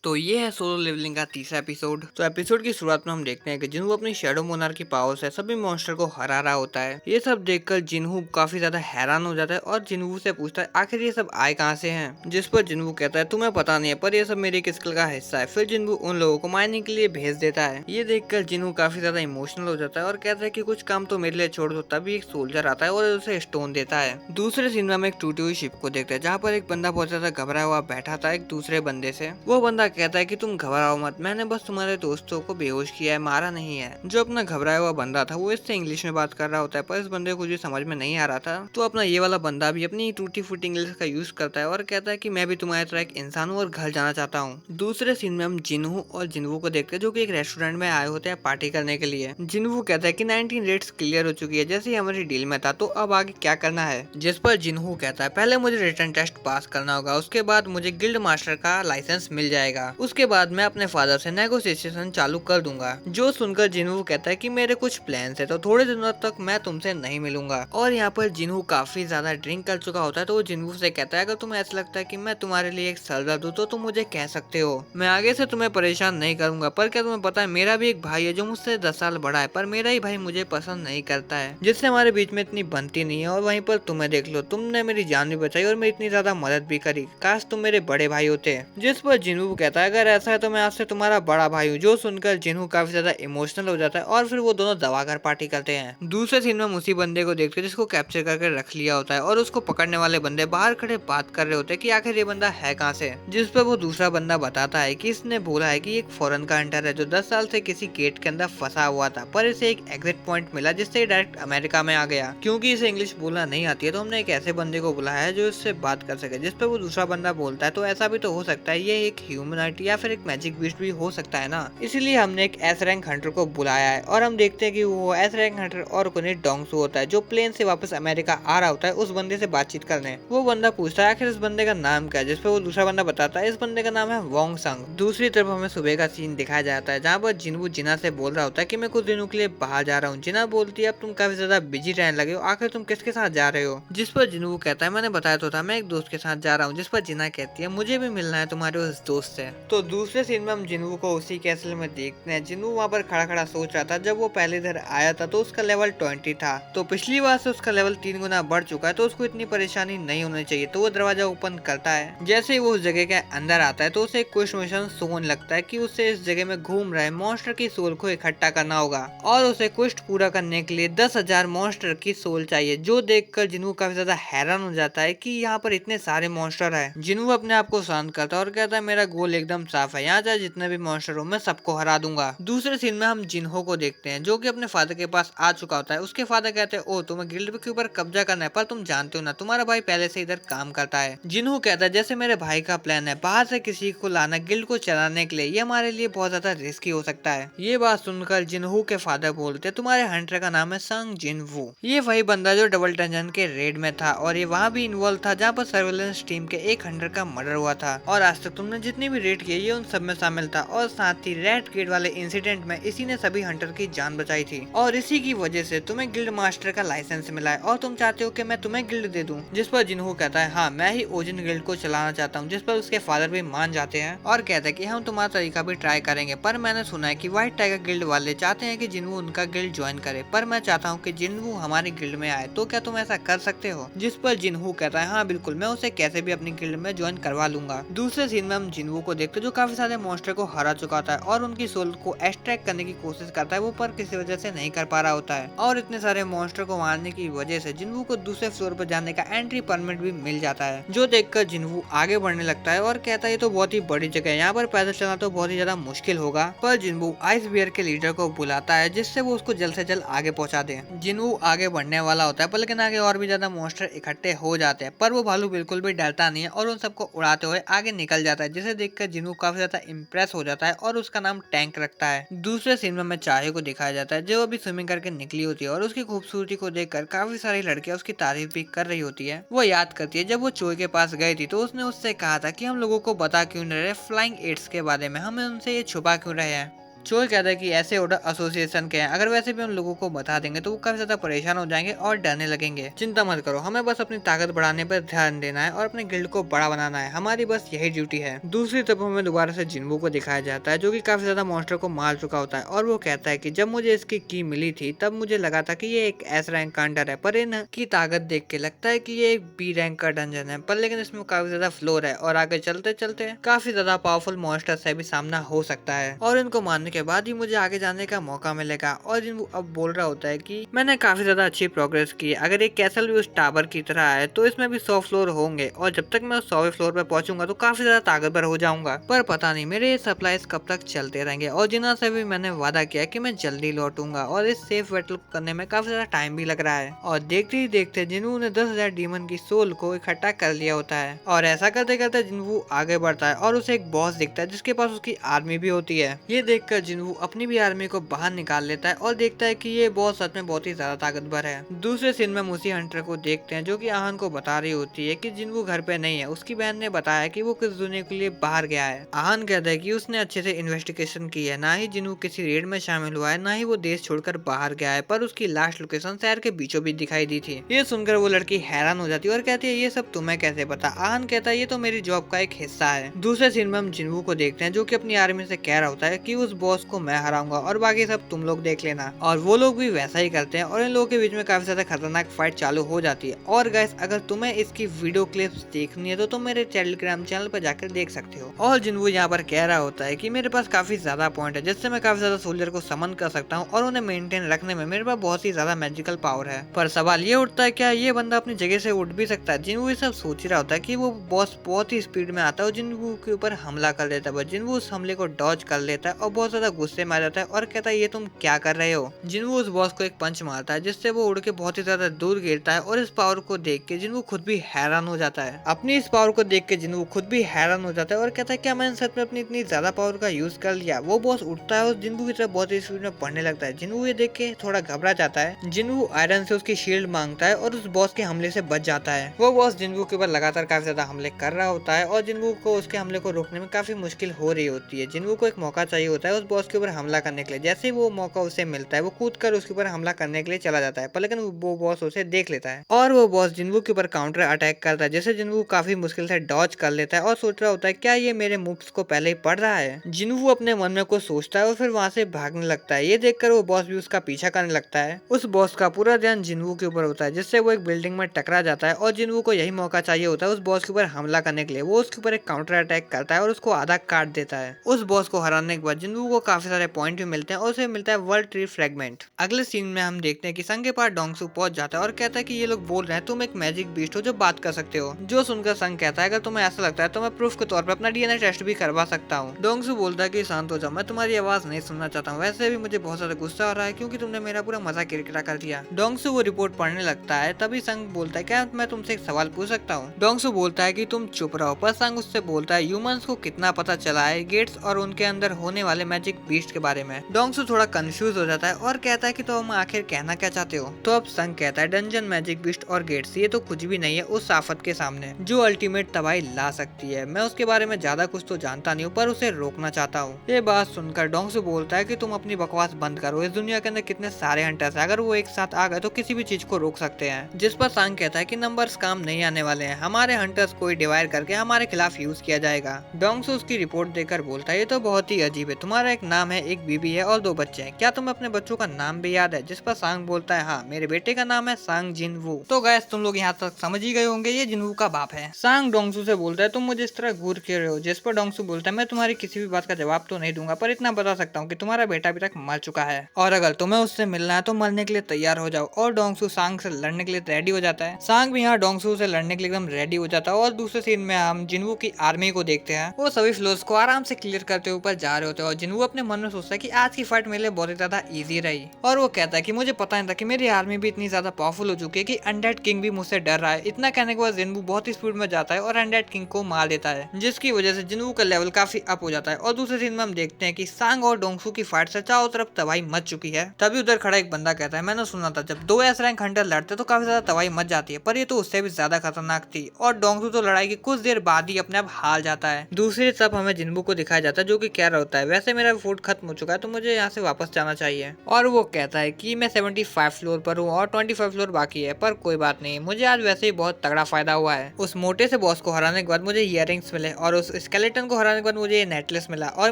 तो ये है सोलो लेवलिंग का तीसरा एपिसोड। तो एपिसोड की शुरुआत में हम देखते हैं कि जिन्हू अपनी शैडो मोनार्क की पावर से सभी मॉन्स्टर को हरा रहा होता है। ये सब देखकर जिन्हू काफी ज्यादा हैरान हो जाता है और जिन्हू से पूछता है आखिर ये सब आए कहाँ से हैं। जिस पर जिन्हू कहता है तुम्हें पता नहीं है, पर ये सब मेरी किस्किल का हिस्सा है। फिर जिन्हू उन लोगों को मारने के लिए भेज देता है। ये देखकर जिन्हू काफी ज्यादा इमोशनल हो जाता है और कहता है कि कुछ काम तो मेरे लिए छोड़ दो। तभी एक सोल्जर आता है और उसे स्टोन देता है। दूसरे सीन में हम एक टूटी हुई शिप को देखते हैं, जहाँ पर एक बंदा बहुत ज्यादा घबराया हुआ बैठा था एक दूसरे बंदे से। वो बंदा कहता है कि तुम घबराओ मत, मैंने बस तुम्हारे दोस्तों को बेहोश किया है, मारा नहीं है। जो अपना घबराया हुआ बंदा था वो इससे इंग्लिश में बात कर रहा होता है, पर इस बंदे को कुछ भी समझ में नहीं आ रहा था। तो अपना ये वाला बंदा भी अपनी टूटी फूटी इंग्लिश का यूज करता है और कहता है कि मैं भी तुम्हारी तरह एक इंसान हूँ और घर जाना चाहता हूँ। दूसरे सीन में हम जिन्हू और जिन्हू को देखते हैं, जो कि एक रेस्टोरेंट में आए होते हैं पार्टी करने के लिए। जिन्हू कहता है कि 19 रेट्स क्लियर हो चुकी है, जैसे ही हमारी डील में था, तो अब आगे क्या करना है। जिस पर जिन्हू कहता है पहले मुझे रिटर्न टेस्ट पास करना होगा, उसके बाद मुझे गिल्ड मास्टर का लाइसेंस मिल जाएगा, उसके बाद मैं अपने फादर से नेगोशिएशन चालू कर दूंगा। जो सुनकर जिन्हू कहता है कि मेरे कुछ प्लान्स है, तो थोड़े दिनों तक मैं तुमसे नहीं मिलूंगा। और यहाँ पर जिन्हू काफी ज्यादा ड्रिंक कर चुका होता है, तो वो जिन्हू से कहता है अगर तुम्हें ऐसा लगता है कि मैं तुम्हारे लिए एक सरदर्द हूँ तो तुम मुझे कह सकते हो, मैं आगे से तुम्हें परेशान नहीं करूंगा। पर क्या तुम्हें पता है मेरा भी एक भाई है जो मुझसे 10 साल बड़ा है, पर मेरा ही भाई मुझे पसंद नहीं करता है, जिससे हमारे बीच में इतनी बनती नहीं है। और वहीं पर तुम्हें देख लो, तुमने मेरी जान भी बचाई और मेरी इतनी ज्यादा मदद भी करी, काश तुम मेरे बड़े भाई होते। जिस पर जिन्हू कहता है अगर ऐसा है तो मैं आज से तुम्हारा बड़ा भाई हूँ। जो सुनकर जिन्हू काफी ज्यादा इमोशनल हो जाता है और फिर वो दोनों दबाकर पार्टी करते हैं। दूसरे सीन में हम उसी बंदे को देखते हैं जिसको कैप्चर करके रख लिया होता है और उसको पकड़ने वाले बंदे बाहर खड़े बात कर रहे होते हैं कि आखिर ये बंदा है कहाँ से। जिस पर वो दूसरा बंदा बताता है कि इसने बोला है कि एक फॉरेन का हंटर है जो 10 साल से किसी गेट के अंदर फंसा हुआ था, पर इसे एक एग्जिट पॉइंट मिला जिससे डायरेक्ट अमेरिका में आ गया। क्योंकि इसे इंग्लिश बोलना नहीं आती है, तो हमने एक ऐसे बंदे को बुलाया है जो इससे बात कर सके। जिस पर वो दूसरा बंदा बोलता है तो ऐसा भी तो हो सकता है ये एक ह्यूमनाइट या फिर एक मैजिक बीस्ट भी हो सकता है ना, इसीलिए हमने एक एस रैंक हंटर को बुलाया है। और हम देखते हैं कि वो एस रैंक हंटर और कोई डोंगसू होता है जो प्लेन से वापस अमेरिका आ रहा होता है उस बंदे से बातचीत करने। वो बंदा पूछता है आखिर इस बंदे का नाम क्या है, जिसपे वो दूसरा बंदा बताता है इस बंदे का नाम है वोंग संग। दूसरी तरफ हमें सुबह का सीन दिखाया जाता है, जहाँ पर जिन्हू जिना से बोल रहा होता है कि मैं कुछ दिनों के लिए बाहर जा रहा हूँ। जिना बोलती है अब तुम काफी ज्यादा बिजी रहने लगे हो, आखिर तुम किसके साथ जा रहे हो। जिस पर जिन्हू कहता है मैंने बताया तो था मैं एक दोस्त के साथ जा रहा हूँ। जिस पर जिना कहती है मुझे भी मिलना है तुम्हारे उस दोस्त से। तो दूसरे सीन में हम जिन्हू को उसी कैसल में देखते हैं। जिन्हू वहाँ पर खड़ा खड़ा सोच रहा था, जब वो पहले इधर आया था तो उसका लेवल 20 था, तो पिछली बार से उसका लेवल 3 गुना बढ़ चुका है, तो उसको इतनी परेशानी नहीं होनी चाहिए। तो वो दरवाजा ओपन करता है। जैसे ही वो उस जगह के अंदर आता है तो उसे एक क्वेश्चन सोन लगता है कि उसे इस जगह में घूम रहे मॉन्स्टर की सोल को इकट्ठा करना होगा और उसे क्वेस्ट पूरा करने के लिए 10,000 मॉन्स्टर की सोल चाहिए। जो देखकर जिन्हू काफी ज्यादा हैरान हो जाता है कि यहाँ पर इतने सारे मॉन्स्टर है। जिन्हू अपने आप को शांत करता है और कहता है मेरा गोल एकदम साफ है, यहाँ चाहे जितने भी मॉन्स्टर हो मैं सबको हरा दूंगा। दूसरे सीन में हम जिन्हो को देखते हैं जो कि अपने फादर के पास आ चुका होता है। उसके फादर कहते हैं ओ तुम्हें गिल्ड के ऊपर कब्जा करना है, पर तुम जानते हो ना तुम्हारा भाई पहले से इधर काम करता है। जिन्हो कहता है जैसे मेरे भाई का प्लान है बाहर से किसी को लाना गिल्ड को चलाने के लिए, ये हमारे लिए बहुत ज्यादा रिस्की हो सकता है। ये बात सुनकर जिन्हो के फादर बोलते तुम्हारे हंटर का नाम है संग जिनवू, ये वही बंदा जो डबल डंजन के रेड में था और ये वहाँ भी इन्वॉल्व था जहाँ पर सर्वेलेंस टीम के एक हंटर का मर्डर हुआ था। और आज तक तुमने जितनी भी रेड की ये उन सब में शामिल था। और साथ ही रेड गेट वाले इंसिडेंट में इसी ने सभी हंटर की जान बचाई थी और इसी की वजह से तुम्हें गिल्ड मास्टर का लाइसेंस मिला है और तुम चाहते हो कि मैं तुम्हें गिल्ड दे दूं। जिस पर जिन्हू कहता है हाँ मैं ही ओजिन गिल्ड को चलाना चाहता हूँ। जिस पर उसके फादर भी मान जाते हैं और कहते हैं कि हम तुम्हारा तरीका भी ट्राई करेंगे, पर मैंने सुना है कि व्हाइट टाइगर गिल्ड वाले चाहते हैं कि जिन्हू उनका गिल्ड ज्वाइन करे, पर मैं चाहता हूँ कि जिन्हू हमारी गिल्ड में आए, तो क्या तुम ऐसा कर सकते हो। जिस पर जिन्हू कहता है हाँ बिल्कुल, मैं उसे कैसे भी अपनी गिल्ड में ज्वाइन करवा लूंगा। दूसरे सीन में हम जिन्हू को देखते जो काफी सारे मॉन्स्टर को हरा चुका होता है और उनकी सोल को एक्सट्रैक्ट करने की कोशिश करता है, वो पर किसी वजह से नहीं कर पा रहा होता है। और इतने सारे मॉन्स्टर को मारने की वजह से जिन्हू को दूसरे फ्लोर पर जाने का एंट्री परमिट भी मिल जाता है। जो देखकर जिन्हू आगे बढ़ने लगता है और कहता है ये तो बहुत ही बड़ी जगह है, यहाँ पर पैदल चलना तो बहुत ही ज्यादा मुश्किल होगा। पर जिन्हू आइस बियर के लीडर को बुलाता है जिससे वो उसको जल्द से जल्द आगे पहुंचा दे। जिन्हू आगे बढ़ने वाला होता है, पर लेकिन आगे और भी ज्यादा मॉन्स्टर इकट्ठे हो जाते हैं, पर वो भालू बिल्कुल भी डरता नहीं है और उन सबको उड़ाते हुए आगे निकल जाता है, जिसे देखकर जिन्हू काफी ज्यादा इम्प्रेस हो जाता है और उसका नाम टैंक रखता है। दूसरे सीन में हमें चाहे को दिखाया जाता है जो अभी स्विमिंग करके निकली होती है और उसकी खूबसूरती को देखकर काफी सारी लड़कियां उसकी तारीफ भी कर रही होती है। वो याद करती है जब वो चोई के पास गई थी तो उसने उससे कहा था कि हम लोगों को बता क्यों नहीं रहे फ्लाइंग एड्स के बारे में, हमें उनसे ये छुपा क्यों रहे हैं। चोई कहता है कि ऐसे ऑर्डर एसोसिएशन के हैं, अगर वैसे भी उन लोगों को बता देंगे तो वो काफी ज्यादा परेशान हो जाएंगे और डरने लगेंगे। चिंता मत करो, हमें बस अपनी ताकत बढ़ाने पर ध्यान देना है और अपने गिल्ड को बड़ा बनाना है, हमारी बस यही ड्यूटी है। दूसरी तरफ हमें दोबारा से जिन्वू को दिखाया जाता है जो कि काफी ज्यादा मॉन्स्टर को मार चुका होता है और वो कहता है कि जब मुझे इसकी की मिली थी तब मुझे लगा था कि ये एक एस रैंक का अंडर है, पर इनकी ताकत देख के लगता है कि ये एक बी रैंक का डंजन है, पर लेकिन इसमें काफी ज्यादा फ्लोर है और आगे चलते चलते काफी ज्यादा पावरफुल मॉन्स्टर से भी सामना हो सकता है और इनको मारने के बाद ही मुझे आगे जाने का मौका मिलेगा। और जिन्वू अब बोल रहा होता है कि मैंने काफी ज्यादा अच्छी प्रोग्रेस की है, अगर एक कैसल भी उस टावर की तरह है तो इसमें भी 100 फ्लोर होंगे और जब तक मैं उस 100वें फ्लोर पे पहुंचूंगा तो काफी ज्यादा ताकतवर हो जाऊंगा, पर पता नहीं मेरे ये सप्लाईज कब तक चलते रहेंगे। और जिन्ना से भी मैंने वादा किया कि मैं जल्दी लौटूंगा और इस सेफ बैटल को करने में काफी ज्यादा टाइम भी लग रहा है। और देखते ही देखते जिन्वू ने 10,000 डीमन की सोल को इकट्ठा कर लिया होता है और ऐसा करते करते जिन्वू आगे बढ़ता है और उसे एक बॉस दिखता है जिसके पास उसकी आर्मी भी होती है। ये देखकर जिन्वू अपनी भी आर्मी को बाहर निकाल लेता है और देखता है कि ये बॉस सच में बहुत ही ज्यादा ताकतवर है। दूसरे सीन में मूसी हंटर को देखते हैं जो कि आहन को बता रही होती है कि जिन्वू घर पे नहीं है, उसकी बहन ने बताया कि वो किस दुनिया के लिए बाहर गया है। आहन कहता है कि उसने अच्छे से इन्वेस्टिगेशन की है, ना ही जिन्वू किसी रेड में शामिल हुआ है, ना ही वो देश छोड़कर बाहर गया है, पर उसकी लास्ट लोकेशन शहर के बीचों बीच दिखाई दी थी। ये सुनकर वो लड़की हैरान हो जाती है और कहती है ये सब तुम्हें कैसे पता। आहन कहता है ये तो मेरी जॉब का एक हिस्सा है। दूसरे सीन में हम जिन्वू को देखते हैं जो कि अपनी आर्मी से कह रहा होता है कि उस बॉस को मैं हराऊंगा और बाकी सब तुम लोग देख लेना, और वो लोग भी वैसा ही करते हैं और इन लोगों के बीच में काफी ज्यादा खतरनाक फाइट चालू हो जाती है। और गाइस अगर तुम्हें इसकी वीडियो क्लिप्स देखनी है तो तुम मेरे टेलीग्राम चैनल पर जाकर देख सकते हो। और जिन्वू यहाँ पर कह रहा होता है कि मेरे पास काफी ज्यादा पॉइंट है जिससे मैं काफी ज्यादा सोल्जर को समन कर सकता हूँ और उन्हें मेंटेन रखने में मेरे पास बहुत ही ज्यादा मैजिकल पावर है। पर सवाल ये उठता है क्या ये बंदा अपनी जगह से उठ भी सकता है। जिन्वू ये सब सोच रहा होता है कि वो बॉस बहुत ही स्पीड में आता है और जिन्वू के ऊपर हमला कर देता है। जिन्वू उस हमले को डॉज कर लेता है और बहुत ज्यादा गुस्से में आ जाता है और कहता है ये तुम क्या कर रहे हो। जिन्वू उस बॉस को एक पंच मारता है जिससे वो उड़ के बहुत ही ज्यादा दूर गिरता है और इस पावर को देख के जिन्वू खुद भी हैरान हो जाता है। अपनी इस पावर को देख के जिन्वू खुद भी हैरान हो जाता है और कहता है क्या मैंने सच में अपनी इतनी ज्यादा पावर का यूज कर लिया। वो बॉस उठता है और जिन्वू की तरफ बहुत ही स्पीड में बढ़ने लगता है। जिन्वू ये देख के थोड़ा घबरा जाता है। जिन्वू आयरन से उसकी शील्ड मांगता है और उस बॉस के हमले से बच जाता है। वो बॉस जिन्वू के ऊपर लगातार काफी ज्यादा हमले कर रहा होता है और जिन्वू को उसके हमले को रोकने में काफी मुश्किल हो रही होती है। जिन्वू को एक मौका चाहिए होता है उस बॉस के ऊपर हमला करने के लिए। जैसे ही वो मौका उसे मिलता है वो कूद कर उसके ऊपर हमला करने के लिए चला जाता है, पर लेकिन वो बॉस उसे देख लेता है और वो बॉस जिन्वू के ऊपर काउंटर अटैक करता है जिसे जिन्वू काफी मुश्किल से डॉज कर लेता है और सोच रहा होता है क्या ये मेरे मूव्स को पहले ही पढ़ रहा है। जिन्वू अपने मन में कुछ सोचता है और फिर वहां से भागने लगता है। ये देखकर वो बॉस भी उसका पीछा करने लगता है। उस बॉस का पूरा ध्यान जिन्वू के ऊपर होता है जिससे वो एक बिल्डिंग में टकरा जाता है और जिन्वू को यही मौका चाहिए होता है उस बॉस के ऊपर हमला करने के लिए। वो उसके ऊपर एक काउंटर अटैक करता है और उसको आधा काट देता है। उस बॉस को हराने के बाद जिन्वू को काफी सारे पॉइंट भी मिलते हैं और उसे मिलता है वर्ल्ड ट्री फ्रेगमेंट। अगले सीन में हम देखते हैं कि संग के पास डोंगसू पहुंच जाता है और कहता है कि ये लोग बोल रहे हैं तुम एक मैजिक बीस्ट हो जो बात कर सकते हो। जो सुनकर संग कहता है अगर तुम्हें ऐसा लगता है तो मैं प्रूफ के तौर पर अपना डीएनए टेस्ट भी करवा सकता हूँ। डोंगसू बोलता है कि शांत हो जाओ, मैं तुम्हारी आवाज नहीं सुनना चाहता हूँ, वैसे भी मुझे बहुत ज्यादा गुस्सा हो रहा है क्योंकि तुमने मेरा पूरा मजा किरकिरा कर दिया। डोंगसू वो रिपोर्ट पढ़ने लगता है, तभी संग बोलता है क्या मैं तुमसे एक सवाल पूछ सकता हूँ। डोंगसू बोलता है कि तुम चुप रहो, पर संग उससे बोलता है ह्यूमंस को कितना पता चला है गेट्स और उनके अंदर होने वाले मैजिक बीस्ट के बारे में। डोंगसू थोड़ा कंफ्यूज हो जाता है और कहता है कि तुम आखिर कहना क्या चाहते हो। तो अब संग कहता है डंजन मैजिक बीस्ट और गेट्स ये तो कुछ भी नहीं है उस आफत के सामने जो अल्टीमेट तबाही ला सकती है। मैं उसके बारे में ज्यादा कुछ तो जानता नहीं हूँ पर उसे रोकना चाहता हूँ। ये बात सुनकर डोंगसू बोलता है कि तुम अपनी बकवास बंद करो, इस दुनिया के अंदर कितने सारे हंटर्स हैं, अगर वो एक साथ आ गए तो किसी भी चीज को रोक सकते हैं। जिस पर सांग कहता है कि नंबर्स काम नहीं आने वाले हैं, हमारे हंटर्स को डिवाइड करके हमारे खिलाफ यूज किया जाएगा। डोंगसू उसकी रिपोर्ट देकर बोलता है ये तो बहुत ही अजीब है, तुम्हारा एक नाम है, एक बीबी है और 2 बच्चे हैं, क्या तुम्हें अपने बच्चों का नाम भी याद है। जिस पर सांग बोलता है हाँ मेरे बेटे का नाम है सांग जिनवू। तो गैस तुम लोग यहाँ तक समझ ही गए होंगे ये जिनवू का बाप है। सांग डोंगसू से बोलता है तुम मुझे इस तरह घूर क्यों रहे हो। जिस पर डोंगसू बोलता है मैं तुम्हारी किसी भी बात का जवाब तो नहीं दूंगा पर इतना बता सकता हूँ कि तुम्हारा बेटा अभी तक मर चुका है और अगर तुम्हें उससे मिलना है तो मरने के लिए तैयार हो जाओ। और डोंगसू सांग से लड़ने के लिए रेडी हो जाता है। सांग भी यहाँ डोंगसू से लड़ने के लिए एकदम रेडी हो जाता है। और दूसरे सीन में हम जिनवू की आर्मी को देखते हैं, वो सभी फ्लोर्स को आराम से क्लियर करते ऊपर जा रहे होते हैं और जिनवू अपने मन में सोचता है कि आज की फाइट मेरे लिए बहुत ही ज्यादा इजी रही। और वो कहता है कि मुझे पता नहीं था कि मेरी आर्मी भी इतनी ज्यादा पावरफुल हो चुकी है कि अनडेड किंग भी मुझसे डर रहा है। इतना कहने के बाद जिनवू बहुत ही स्पीड में जाता है और अनडेड किंग को मार देता है जिसकी वजह से जिनवू का लेवल काफी अप हो जाता है। और दूसरे सीन में हम देखते हैं कि सांग और डोंगसू की फाइट से चारों तरफ तबाही मच चुकी है। तभी उधर खड़ा एक बंदा कहता है मैंने सुना था जब 2 एस रैंक हंटर लड़ते तो काफी ज्यादा तबाही मच जाती है, पर ये तो उससे भी ज्यादा खतरनाक थी। और डोंगसू तो लड़ाई की कुछ देर बाद ही अपने आप हार जाता है। दूसरी तरफ हमें जिनवू को दिखाया जाता है जो कि कह रहा होता है वैसे मेरा मेरा फूड खत्म हो चुका है, तो मुझे यहाँ से वापस जाना चाहिए। और वो कहता है कि मैं 75 फ्लोर पर हूँ और 25 फ्लोर बाकी है, पर कोई बात नहीं, मुझे आज वैसे ही बहुत तगड़ा फायदा हुआ है। उस मोटे से बॉस को हराने के बाद मुझे इयररिंग्स मिले और उस स्केलेटन को हराने के बाद मुझे ये नेकलेस मिला और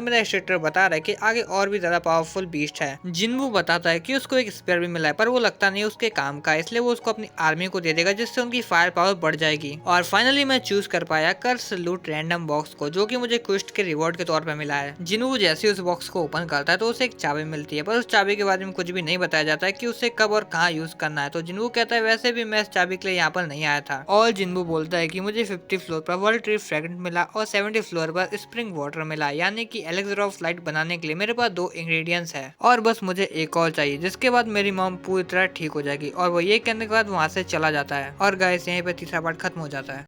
मेरा इंस्ट्रक्टर बता रहा है कि आगे और भी ज्यादा पावरफुल बीस्ट है। जिन्वू बताता है कि उसको एक स्पेयर भी मिला है, पर वो लगता नहीं उसके काम का, इसलिए वो उसको अपनी आर्मी को दे देगा जिससे उनकी फायर पावर बढ़ जाएगी। और फाइनली मैं चूज कर पाया कर्स लूट रैंडम बॉक्स को, जो कि मुझे क्वेस्ट के रिवॉर्ड के तौर पर मिला है। जिन्वू जैसे ही उस बॉक्स को ओपन करता है तो उसे एक चाबी मिलती है, पर उस चाबी के बारे में कुछ भी नहीं बताया जाता है कि उसे कब और कहाँ यूज करना है। तो जिन्वू कहता है वैसे भी मैं इस चाबी के लिए यहाँ पर नहीं आया था। और जिन्वू बोलता है कि मुझे 50 फ्लोर पर वर्ल्ड ट्री फ्रेगरेंट मिला और 70 फ्लोर पर स्प्रिंग वाटर मिला, यानी कि एलेक्सर ऑफ लाइट बनाने के लिए मेरे पास 2 इंग्रेडिएंट्स है और बस मुझे एक और चाहिए, जिसके बाद मेरी मॉम पूरी तरह ठीक हो जाएगी। और वो ये कहने के बाद वहाँ से चला जाता है। और गाइस यहीं पे तीसरा पार्ट खत्म हो जाता है।